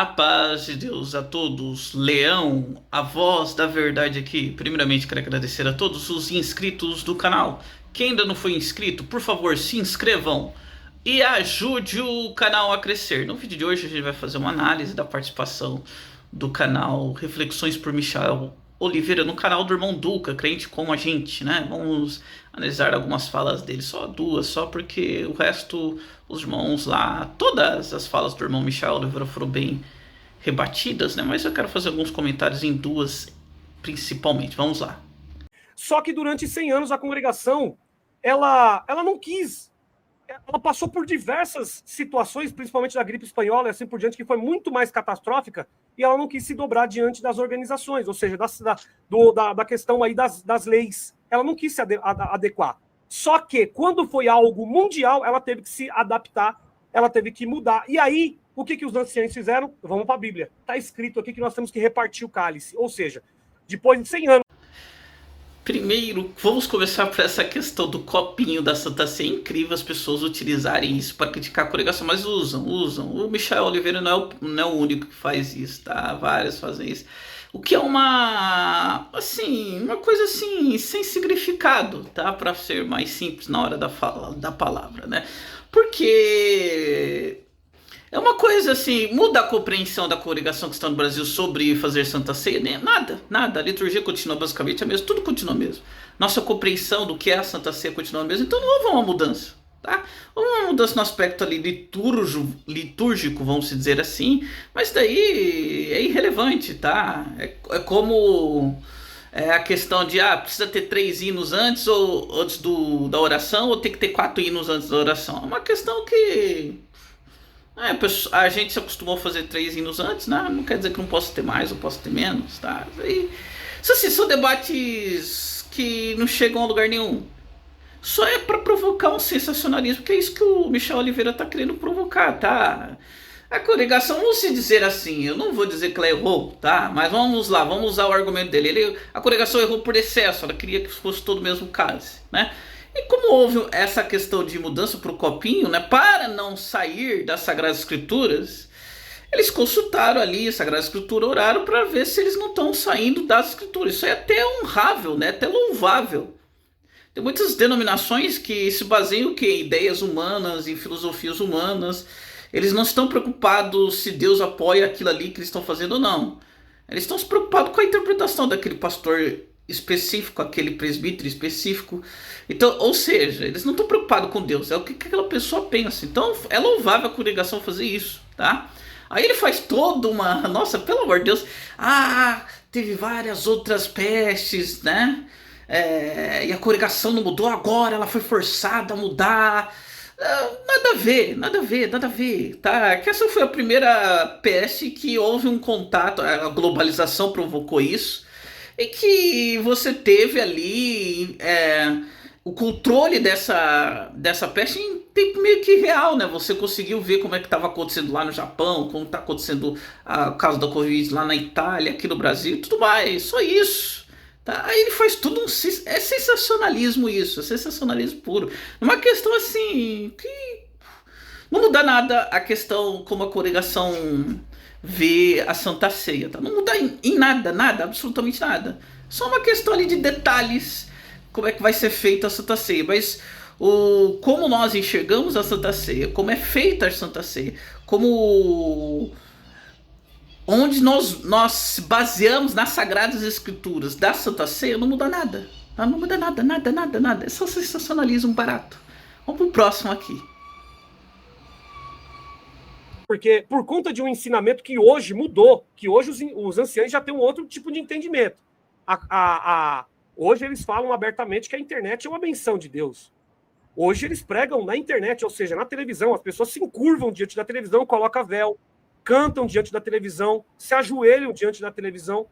A paz de Deus a todos. Leão, a voz da verdade aqui. Primeiramente, quero agradecer a todos os inscritos do canal. Quem ainda não foi inscrito, por favor, se inscrevam e ajude o canal a crescer. No vídeo de hoje, a gente vai fazer uma análise da participação do canal Reflexões por Michael Oliveira no canal do irmão Duca, crente como a gente, né? Vamos analisar algumas falas dele, só duas, só porque o resto, os irmãos lá, todas as falas do irmão Michael Oliveira foram bem rebatidas, né? Mas eu quero fazer alguns comentários em duas, principalmente. Vamos lá. Só que durante 100 anos a congregação, ela não quis. Ela passou por diversas situações, principalmente da gripe espanhola e assim por diante, que foi muito mais catastrófica, e ela não quis se dobrar diante das organizações, ou seja, da questão aí das leis. Ela não quis se adequar. Só que, quando foi algo mundial, ela teve que se adaptar, ela teve que mudar. E aí, o que os anciãos fizeram? Vamos para a Bíblia. Está escrito aqui que nós temos que repartir o cálice. Ou seja, depois de 100 anos. Primeiro, vamos começar por essa questão do copinho da Santa Ceia. É incrível as pessoas utilizarem isso para criticar a congregação, mas usam. O Michael Oliveira não é o único que faz isso, tá? Vários fazem isso. O que é uma coisa assim, sem significado, tá? Para ser mais simples na hora da fala da palavra, né? Porque é uma coisa assim, muda a compreensão da congregação que está no Brasil sobre fazer Santa Ceia? Nem, nada. A liturgia continua basicamente a mesma, tudo continua a mesma. Nossa compreensão do que é a Santa Ceia continua a mesma, então não houve uma mudança, tá? Houve uma mudança no aspecto ali litúrgico, vamos dizer assim, mas daí é irrelevante, tá? É como a questão de, precisa ter 3 hinos antes ou antes da oração, ou tem que ter 4 hinos antes da oração. É uma questão que a gente se acostumou a fazer 3 hinos antes, né? Não quer dizer que não posso ter mais ou posso ter menos, tá? Isso assim, são debates que não chegam a lugar nenhum. Só é para provocar um sensacionalismo, que é isso que o Michael Oliveira tá querendo provocar, tá? A congregação, vamos se dizer assim, eu não vou dizer que ela errou, tá? Mas vamos lá, vamos usar o argumento dele. A congregação errou por excesso, ela queria que fosse todo o mesmo cálice, né? E como houve essa questão de mudança para o copinho, né, para não sair das Sagradas Escrituras, eles consultaram ali a Sagrada Escritura, oraram para ver se eles não estão saindo das Escrituras. Isso é até honrável, né, até louvável. Tem muitas denominações que se baseiam em ideias humanas, em filosofias humanas. Eles não estão preocupados se Deus apoia aquilo ali que eles estão fazendo ou não. Eles estão se preocupados com a interpretação daquele pastor específico, aquele presbítero específico. Então, ou seja, eles não estão preocupados com Deus, é o que aquela pessoa pensa. Então é louvável a congregação fazer isso, tá? Aí ele faz toda uma, nossa, pelo amor de Deus, teve várias outras pestes, né? E a congregação não mudou agora, ela foi forçada a mudar. Nada a ver, tá? Que essa foi a primeira peste que houve um contato, a globalização provocou isso, e que você teve ali o controle dessa peste em tempo meio que real, né? Você conseguiu ver como é que estava acontecendo lá no Japão, como está acontecendo o caso da Covid lá na Itália, aqui no Brasil, tudo mais, só isso. Tá? Aí ele faz tudo é sensacionalismo isso, é sensacionalismo puro. É uma questão assim que não muda nada a questão como a congregação vê a Santa Ceia, tá? Não muda em nada, absolutamente nada. Só uma questão ali de detalhes, como é que vai ser feita a Santa Ceia, mas como nós enxergamos a Santa Ceia, como é feita a Santa Ceia, onde nós baseamos nas Sagradas Escrituras da Santa Ceia, não muda nada. Não muda nada. É só sensacionalismo barato. Vamos pro próximo aqui. Porque por conta de um ensinamento que hoje mudou, que hoje os anciãos já têm um outro tipo de entendimento. Hoje eles falam abertamente que a internet é uma benção de Deus. Hoje eles pregam na internet, ou seja, na televisão, as pessoas se encurvam diante da televisão, colocam véu, cantam diante da televisão, se ajoelham diante da televisão.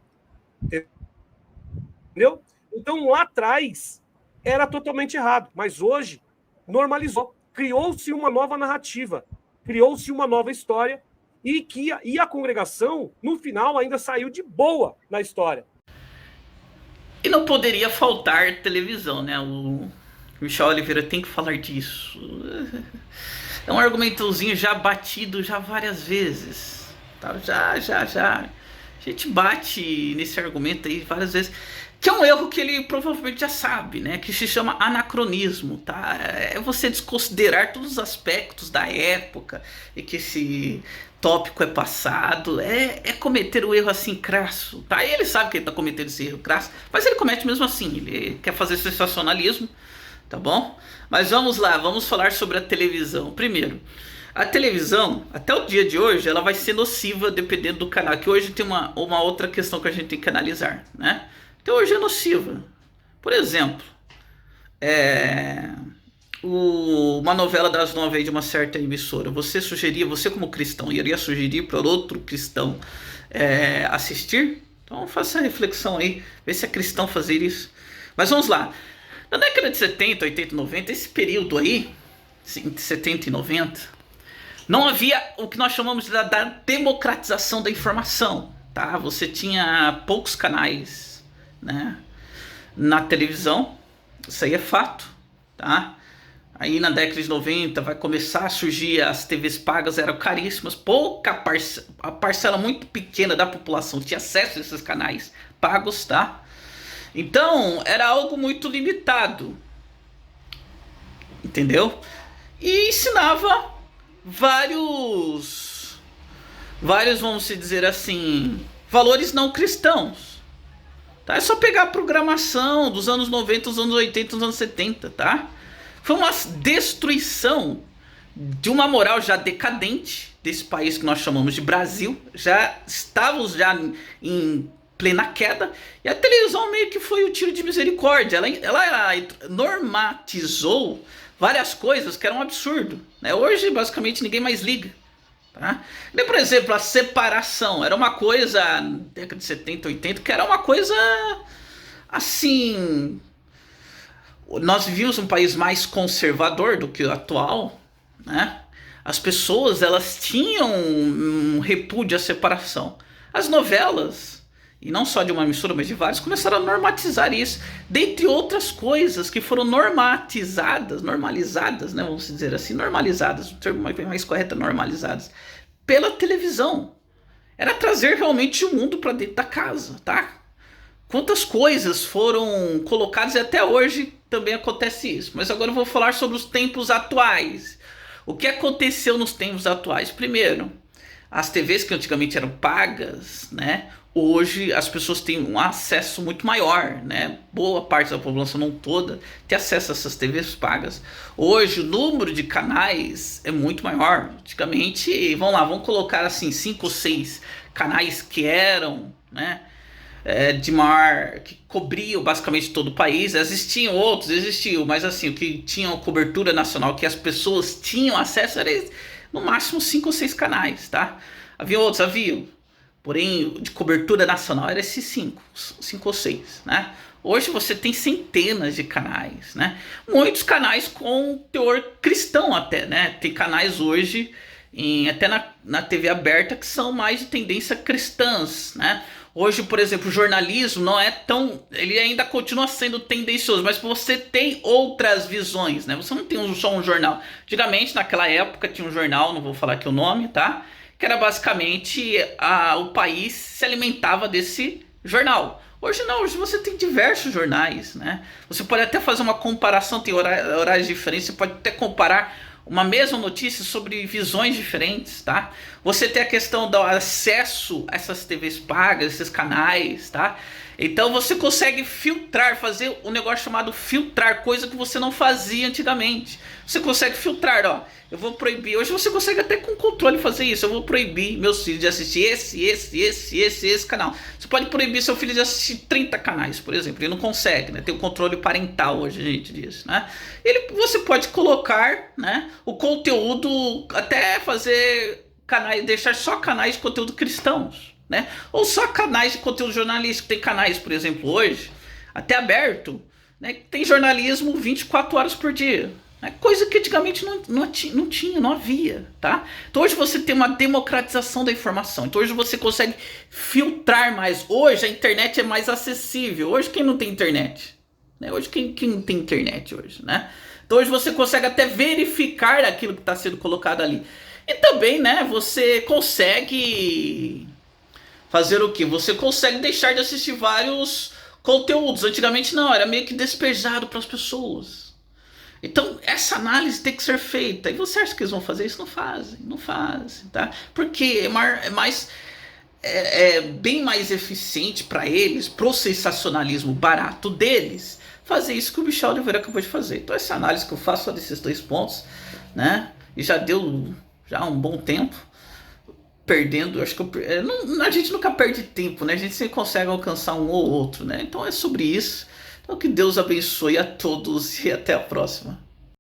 Entendeu? Então lá atrás era totalmente errado, mas hoje normalizou. Criou-se uma nova narrativa, criou-se uma nova história e a congregação, no final, ainda saiu de boa na história. E não poderia faltar televisão, né? O Michael Oliveira tem que falar disso. É um argumentozinho já batido já várias vezes. Tá? Já. A gente bate nesse argumento aí várias vezes, que é um erro que ele provavelmente já sabe, né? Que se chama anacronismo, tá? É você desconsiderar todos os aspectos da época e que esse tópico é passado, é cometer o erro assim crasso, tá? E ele sabe que ele tá cometendo esse erro crasso, mas ele comete mesmo assim, ele quer fazer sensacionalismo, tá bom? Mas vamos lá, vamos falar sobre a televisão. Primeiro, a televisão, até o dia de hoje, ela vai ser nociva dependendo do canal, que hoje tem uma outra questão que a gente tem que analisar, né? Então hoje é nociva. Por exemplo, uma novela das 9 aí de uma certa emissora, você como cristão, iria sugerir para outro cristão assistir? Então faça a reflexão aí, vê se é cristão fazer isso. Mas vamos lá. Na década de 70, 80, 90, esse período aí, 70 e 90, não havia o que nós chamamos da democratização da informação, tá? Você tinha poucos canais, né, na televisão, isso aí é fato, tá? Aí na década de 90 vai começar a surgir as TVs pagas, eram caríssimas, a parcela muito pequena da população tinha acesso a esses canais pagos, tá? Então era algo muito limitado, entendeu? E ensinava vários, vamos dizer assim, valores não cristãos. Tá? É só pegar a programação dos anos 90, dos anos 80, dos anos 70, tá? Foi uma destruição de uma moral já decadente desse país que nós chamamos de Brasil. Já estávamos em plena queda, e a televisão meio que foi o tiro de misericórdia. Ela normatizou várias coisas que eram um absurdo, né? Hoje basicamente ninguém mais liga, tá? E, por exemplo, a separação era uma coisa, na década de 70, 80, que era uma coisa assim. Nós vivíamos um país mais conservador do que o atual, né? As pessoas, elas tinham um repúdio à separação. As novelas, e não só de uma emissora, mas de várias, começaram a normatizar isso, dentre outras coisas que foram normalizadas, né, vamos dizer assim, normalizadas, o termo mais correto é normalizadas, pela televisão. Era trazer realmente o mundo para dentro da casa, tá? Quantas coisas foram colocadas, e até hoje também acontece isso. Mas agora eu vou falar sobre os tempos atuais. O que aconteceu nos tempos atuais? Primeiro, as TVs que antigamente eram pagas, né? Hoje as pessoas têm um acesso muito maior, né? Boa parte da população, não toda, tem acesso a essas TVs pagas. Hoje o número de canais é muito maior. Antigamente, vamos colocar assim, 5 ou 6 canais que eram, né, de maior, que cobriam basicamente todo o país. Existiam outros, mas assim, o que tinha cobertura nacional, que as pessoas tinham acesso, era no máximo 5 ou 6 canais, tá? Havia outros, porém de cobertura nacional era esses 5 ou 6, né? Hoje você tem centenas de canais, né? Muitos canais com teor cristão até, né? Tem canais hoje, até na TV aberta, que são mais de tendência cristãs, né? Hoje, por exemplo, o jornalismo não é tão... Ele ainda continua sendo tendencioso, mas você tem outras visões, né? Você não tem só um jornal. Antigamente, naquela época, tinha um jornal, não vou falar aqui o nome, tá? Que era basicamente o país se alimentava desse jornal. Hoje não, hoje você tem diversos jornais, né? Você pode até fazer uma comparação, tem horários diferentes, você pode até comparar uma mesma notícia sobre visões diferentes, tá? Você tem a questão do acesso a essas TVs pagas, esses canais, tá? Então você consegue filtrar, fazer um negócio chamado filtrar, coisa que você não fazia antigamente. Você consegue filtrar, ó, eu vou proibir, hoje você consegue até com controle fazer isso, eu vou proibir meus filhos de assistir esse canal. Você pode proibir seu filho de assistir 30 canais, por exemplo, ele não consegue, né? Tem o controle parental hoje, a gente diz, né? Você pode colocar, né, o conteúdo, até fazer canais, deixar só canais de conteúdo cristãos, né? Ou só canais de conteúdo jornalístico. Tem canais, por exemplo, hoje, até aberto, né, que tem jornalismo 24 horas por dia. Né? Coisa que antigamente não havia, tá? Então hoje você tem uma democratização da informação. Então hoje você consegue filtrar mais. Hoje a internet é mais acessível. Hoje quem não tem internet? Né? Hoje quem não tem internet hoje, né? Então hoje você consegue até verificar aquilo que está sendo colocado ali. E também, né, você consegue fazer o quê? Você consegue deixar de assistir vários conteúdos. Antigamente não, era meio que despejado para as pessoas. Então, essa análise tem que ser feita. E você acha que eles vão fazer isso? Não fazem, não fazem, tá? Porque é bem mais eficiente para eles, pro sensacionalismo barato deles, fazer isso que o Michel Oliveira acabou de fazer. Então, essa análise que eu faço só desses dois pontos, né? E já deu já um bom tempo perdendo, acho que a gente nunca perde tempo, né? A gente sempre consegue alcançar um ou outro, né? Então é sobre isso. Então que Deus abençoe a todos e até a próxima.